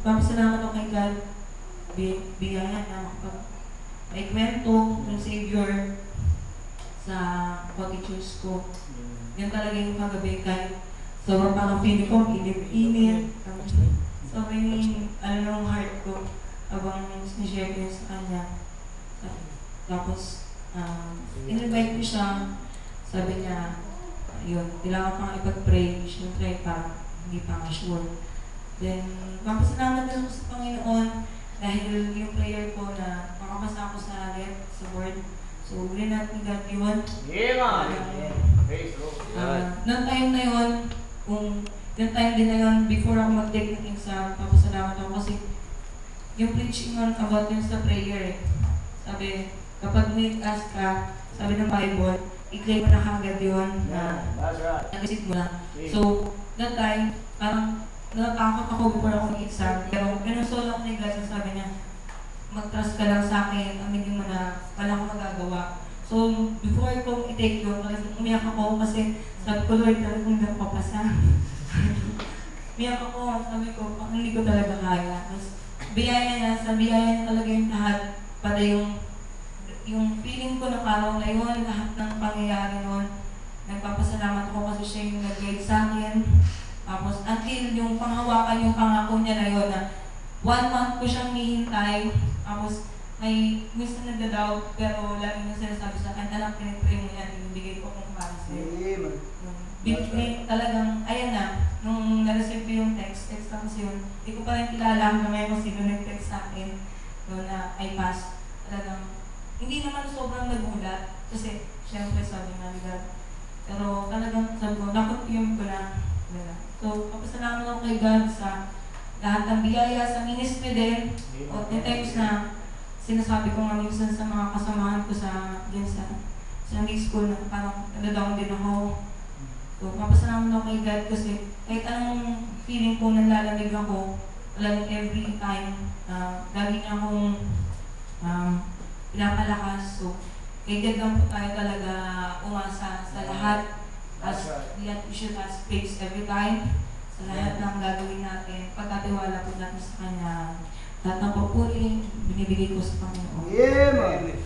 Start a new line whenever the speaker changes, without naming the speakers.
Papasalamat ako kay God, biyaya na makapag-kwento ng Savior sa co-teachers ko. Yan talaga yung kagabi kahit sobrang parang feeling ko, init-init. Sobrang ng heart ko habang sinishare ko yun sa kanya. Tapos, in-invite ko siya, sabi niya, yun, kailangan pang ipag-pray, siyempre pa, hindi pa nga sure. Then, papasalamat din ako sa Panginoon dahil yung prayer ko na makapasa ako sa left, sa board. So, uli natin God yun.
Yeah, man! Praise God.
Noong time na yun, yung time din na yun, before ako mag-take ng exam, papasalamat ako kasi yung preaching nun about yun sa prayer eh. Sabi, kapag need-ask ka, sabi ng Bible, i-claim mo na kagad yun na nag-receive mo na. So, that time, parang natatakot ako before ako mag-exam. Pero pinusol ako ni God, sabi niya, mag-trust ka lang sa akin, aminin mo na wala akong magagawa. So, before ko i-take yun, umiyak ako kasi sabi ko, Lord, talagang hindi ako papasa. Umiyak ako, sabi ko, hindi ko talaga kaya. Tapos, biyaya niya, sa biyaya niya talaga yung lahat, para yung feeling ko na parang na yun, lahat ng pangyayari nun, nagpapasalamat ako kasi siya yung nag-guide sa akin. Tapos, until yung panghawakan yung pangako niya na yun, na 1 month ko siyang hihintay. Tapos, may minsan nagda-doubt, pero lagi niya sinasabi sa akin, anak, pinipray mo yan, ibibigay ko kung para sa'yo. Talagang, ayan na, nung na-receive ko yung text lang kasi yun, hindi ko pa rin kilala hanggang ngayon kung sino nag-text sa akin, no, na I pass. Talagang, hindi naman sobrang nagulat, kasi syempre sabi nga ni God. Pero talagang sabi ko, na-confirm ko na. So, kapasalamat ako kay God sa lahat ng biyaya sa ministry din. O, yung times na sinasabi ko nga minsan sa mga kasamahan ko sa Sunday school na parang nadadown din ako. So, kapasalamat ako kay God kasi kahit anong feeling ko nalalamig ako, talagang every time, lagi niya akong pinapalakas. So, kay God lang po tayo talaga umasa sa lahat. As we should ask faith every time sa lahat ng gagawin natin. Pagkatiwala po natin sa Kanya. Lahat ng papuri, binibigay ko sa Panginoon.
Yeah, man!